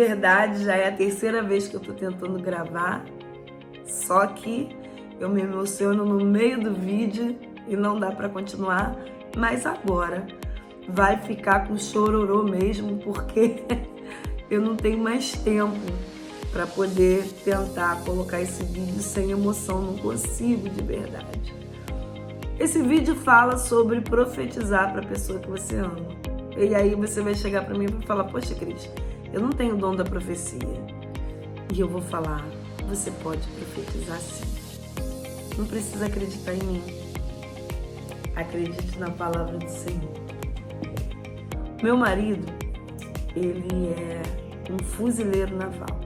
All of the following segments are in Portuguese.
verdade, já é a terceira vez que eu tô tentando gravar, só que eu me emociono no meio do vídeo e não dá para continuar, mas agora vai ficar com chororô mesmo, porque eu não tenho mais tempo para poder tentar colocar esse vídeo sem emoção, não consigo de verdade. Esse vídeo fala sobre profetizar para a pessoa que você ama. E aí você vai chegar para mim e vai falar, poxa, Cris, eu não tenho o dom da profecia. E eu vou falar, você pode profetizar sim. Não precisa acreditar em mim. Acredite na palavra do Senhor. Meu marido, ele é um fuzileiro naval.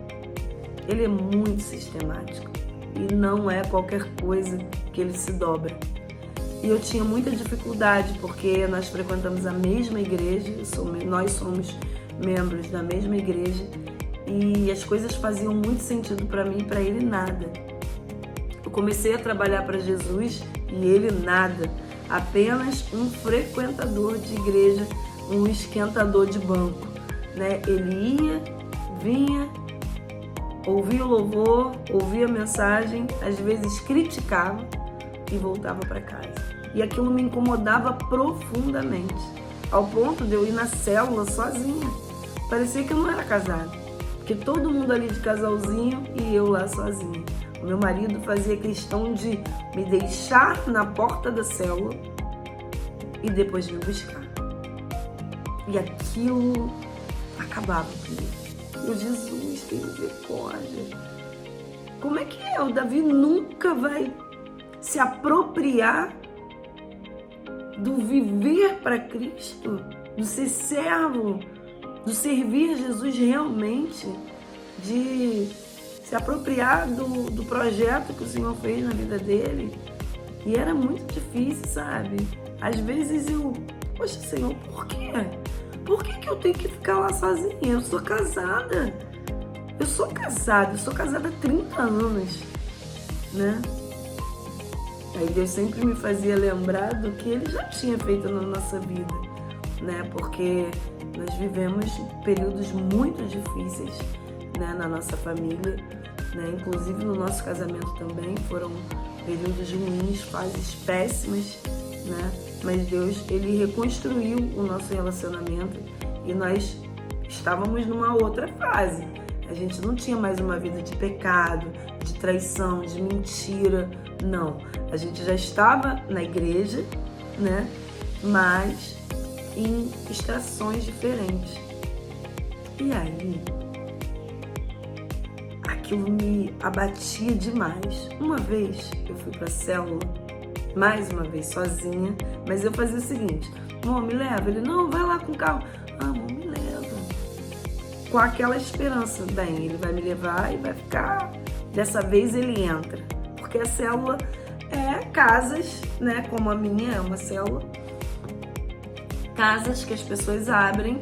Ele é muito sistemático e não é qualquer coisa que ele se dobra. E eu tinha muita dificuldade porque nós frequentamos a mesma igreja, nós somos membros da mesma igreja e as coisas faziam muito sentido para mim e para ele nada. Eu comecei a trabalhar para Jesus e ele nada, apenas um frequentador de igreja, um esquentador de banco, né? Ele ia, vinha, ouvia o louvor, ouvia a mensagem, às vezes criticava e voltava para casa. E aquilo me incomodava profundamente, ao ponto de eu ir na célula sozinha. Parecia que eu não era casada, porque todo mundo ali de casalzinho e eu lá sozinha. O meu marido fazia questão de me deixar na porta da célula e depois me buscar. E aquilo acabava comigo. Meu Jesus, tem misericórdia. Como é que é? O Davi nunca vai se apropriar do viver para Cristo, do ser servo, do servir a Jesus realmente, de se apropriar do projeto que o Senhor fez na vida dele. E era muito difícil, sabe? Às vezes eu, poxa, Senhor, por quê? Por que eu tenho que ficar lá sozinha? Eu sou casada. Eu sou casada há 30 anos, né? Aí Deus sempre me fazia lembrar do que Ele já tinha feito na nossa vida, né? Porque nós vivemos períodos muito difíceis, né, na nossa família, né? Inclusive no nosso casamento também foram períodos ruins, fases péssimas, né? Mas Deus, Ele reconstruiu o nosso relacionamento e nós estávamos numa outra fase. A gente não tinha mais uma vida de pecado, de traição, de mentira, não. A gente já estava na igreja, né? Mas em estações diferentes. E aí, aquilo me abatia demais. Uma vez eu fui para a célula, mais uma vez sozinha, mas eu fazia o seguinte: amor, me leva. Ele, não, vai lá com o carro. Ah, amor, me leva. Com aquela esperança, bem, ele vai me levar e vai ficar. Dessa vez ele entra. Porque a célula é casas, né? Como a minha é uma célula. Casas que as pessoas abrem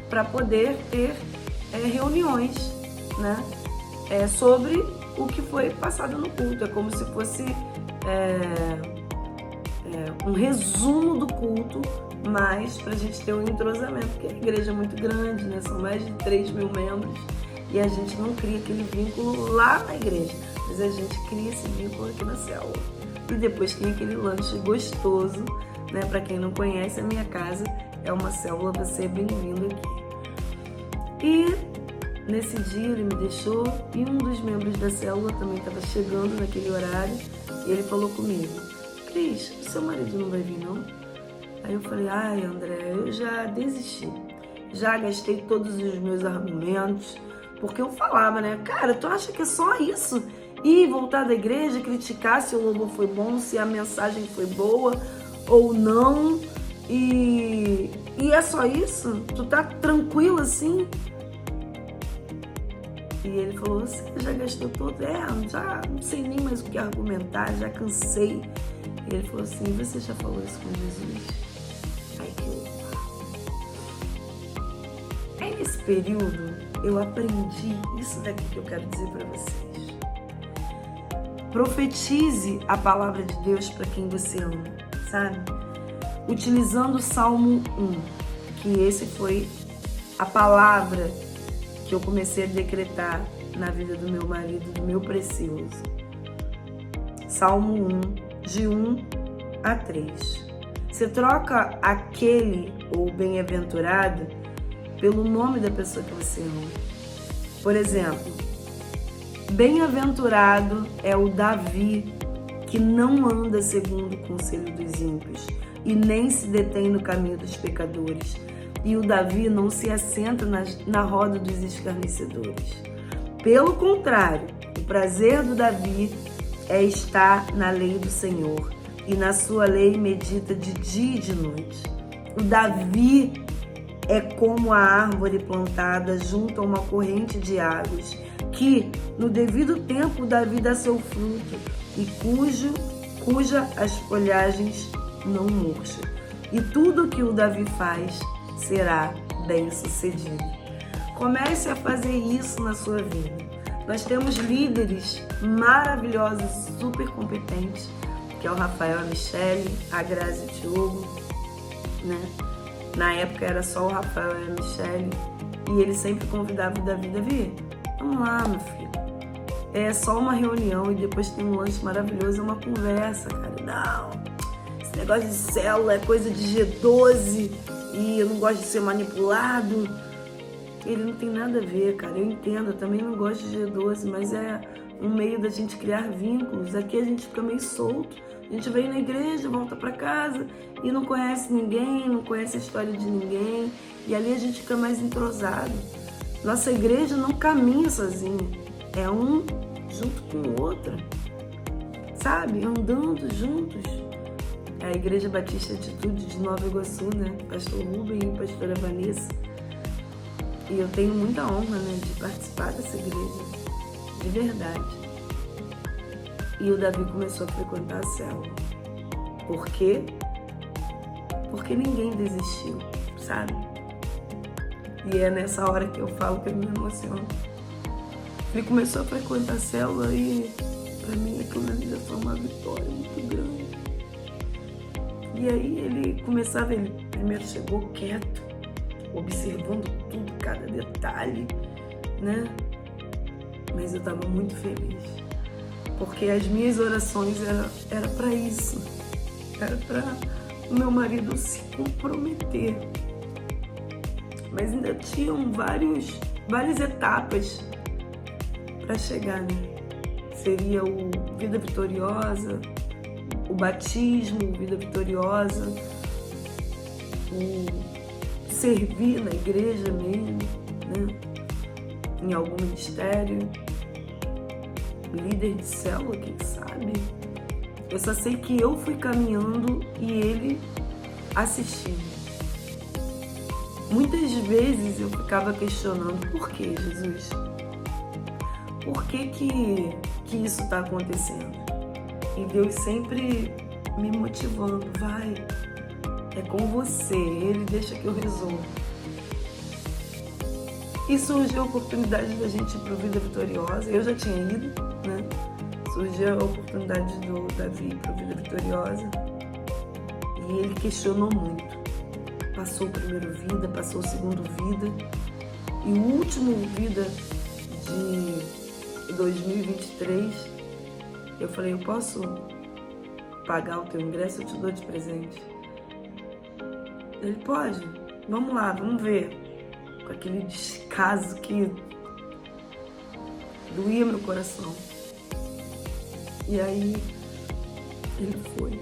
para poder ter reuniões, né? Sobre o que foi passado no culto. É como se fosse um resumo do culto, mas para a gente ter um entrosamento, porque a igreja é muito grande, né? São mais de 3 mil membros e a gente não cria aquele vínculo lá na igreja, mas a gente cria esse vínculo aqui na célula. E depois tem aquele lanche gostoso, né? Para quem não conhece, a minha casa é uma célula, você é bem-vindo aqui. E nesse dia ele me deixou e um dos membros da célula também estava chegando naquele horário e ele falou comigo: Cris, o seu marido não vai vir não? Aí eu falei: ai, André, eu já desisti, já gastei todos os meus argumentos, porque eu falava, né, cara, tu acha que é só isso? Ir voltar da igreja, criticar se o louvor foi bom, se a mensagem foi boa ou não, e é só isso? Tu tá tranquilo assim? E ele falou: você já gastou todo? Já não sei nem mais o que argumentar, já cansei. E ele falou assim: você já falou isso com Jesus? Aí que eu... Aí nesse período eu aprendi isso daqui que eu quero dizer para vocês. Profetize a palavra de Deus para quem você ama, sabe? Utilizando o Salmo 1, que esse foi a palavra que eu comecei a decretar na vida do meu marido, do meu precioso. Salmo 1, de 1 a 3. Você troca aquele ou bem-aventurado pelo nome da pessoa que você ama. Por exemplo, bem-aventurado é o Davi, que não anda segundo o conselho dos ímpios e nem se detém no caminho dos pecadores. E o Davi não se assenta na roda dos escarnecedores. Pelo contrário, o prazer do Davi é estar na lei do Senhor, e na sua lei medita de dia e de noite. O Davi é como a árvore plantada junto a uma corrente de águas, que no devido tempo dá vida a seu fruto, e cuja as folhagens não murcham. E tudo que o Davi faz será bem sucedido. Comece a fazer isso na sua vida. Nós temos líderes maravilhosos, super competentes, que é o Rafael, a Michele, a Grazi e o Diogo, né? Na época era só o Rafael e a Michele, e ele sempre convidava o Davi, vamos lá, meu filho. É só uma reunião e depois tem um lanche maravilhoso, é uma conversa, cara. Não, esse negócio de célula é coisa de G12 e eu não gosto de ser manipulado. Ele não tem nada a ver, cara. Eu entendo, eu também não gosto de G12, mas é um meio da gente criar vínculos. Aqui a gente fica meio solto. A gente vem na igreja, volta pra casa e não conhece ninguém, não conhece a história de ninguém. E ali a gente fica mais entrosado. Nossa igreja não caminha sozinha. É um junto com o outro. Sabe? Andando juntos. É a Igreja Batista Atitude de Nova Iguaçu, né? Pastor Rubem e pastora Vanessa. E eu tenho muita honra, né, de participar dessa igreja. De verdade. E o Davi começou a frequentar a célula. Por quê? Porque ninguém desistiu, sabe? E é nessa hora que eu falo que eu me emociono. Ele começou a frequentar a célula e pra mim aquilo já foi uma vitória muito grande. E aí ele primeiro chegou quieto, observando tudo, cada detalhe, né? Mas eu tava muito feliz. Porque as minhas orações era para isso. Era para o meu marido se comprometer. Mas ainda tinham várias etapas para chegar, né? Seria o Vida Vitoriosa, o batismo, Vida Vitoriosa, o servir na igreja mesmo, né? Em algum ministério. Líder de célula, quem sabe? Eu só sei que eu fui caminhando e ele assistindo. Muitas vezes eu ficava questionando, por que, Jesus? Por que isso está acontecendo? E Deus sempre me motivando, vai, é com você, Ele deixa que eu resolva. E surgiu a oportunidade da gente ir para o Vida Vitoriosa. Eu já tinha ido, né? Surgiu a oportunidade do Davi ir para o Vida Vitoriosa. E ele questionou muito. Passou o primeiro Vida, passou o segundo Vida. E o último Vida de 2023, eu falei, eu posso pagar o teu ingresso? Eu te dou de presente. Ele, pode. Vamos lá, vamos ver. Com aquele descaso que doía meu coração. E aí, ele foi.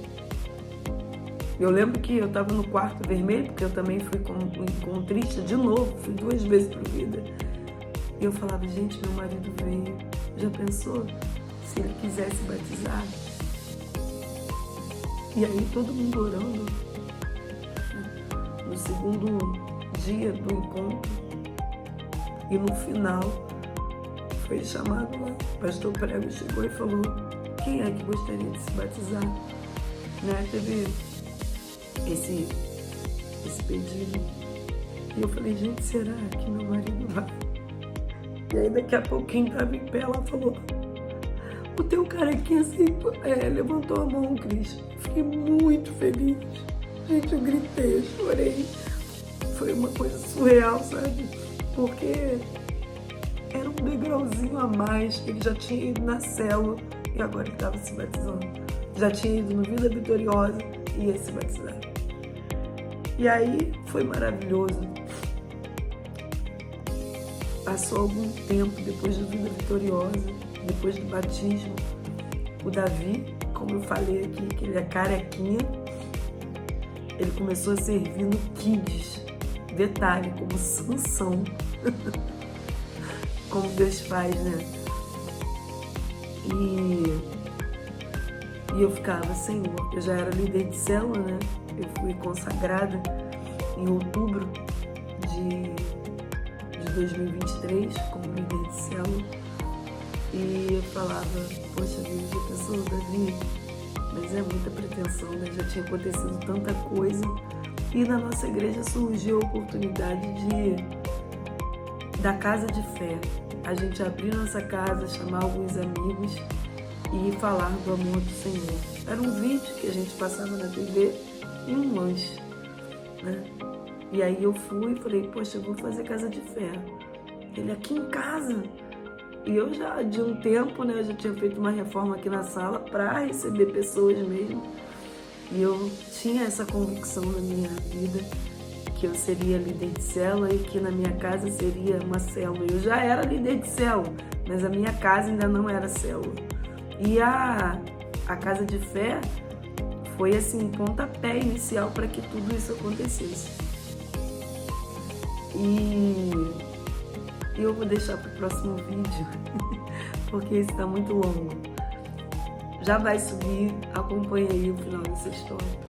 Eu lembro que eu estava no quarto vermelho, porque eu também fui encontrista de novo, fui 2 vezes pro Vida. E eu falava, gente, meu marido veio. Já pensou se ele quisesse batizar? E aí todo mundo orando. No segundo dia do encontro, e no final foi chamado lá. O pastor Prego chegou e falou, quem é que gostaria de se batizar? Né? Teve esse pedido. E eu falei, gente, será que meu marido vai? E aí daqui a pouco quem estava em pé ela falou, o teu carequinha assim, levantou a mão, Cris. Fiquei muito feliz. Gente, eu gritei, eu chorei. Foi uma coisa surreal, sabe? Porque degrauzinho a mais. Ele já tinha ido na célula e agora ele estava se batizando. Já tinha ido no Vida Vitoriosa e ia se batizar. E aí foi maravilhoso. Passou algum tempo depois do Vida Vitoriosa, depois do batismo, o Davi, como eu falei aqui, que ele é carequinha, ele começou a servir no Kids. Detalhe, como Sansão. Como Deus faz, né? E eu ficava, Senhor, eu já era líder de célula, né? Eu fui consagrada em outubro de 2023 como líder de célula. E eu falava, poxa vida, já pensou, Davi? Mas é muita pretensão, né? Já tinha acontecido tanta coisa. E na nossa igreja surgiu a oportunidade da casa de fé. A gente abrir nossa casa, chamar alguns amigos e falar do amor do Senhor. Era um vídeo que a gente passava na TV e um lanche, né? E aí eu fui e falei, poxa, eu vou fazer casa de fé. Ele aqui em casa. E eu já, de um tempo, né, eu já tinha feito uma reforma aqui na sala para receber pessoas mesmo. E eu tinha essa convicção na minha vida que eu seria líder de célula e que na minha casa seria uma célula. Eu já era líder de célula, mas a minha casa ainda não era célula. E a casa de fé foi assim, um pontapé inicial para que tudo isso acontecesse. E eu vou deixar para o próximo vídeo, porque esse está muito longo. Já vai subir, acompanhe aí o final dessa história.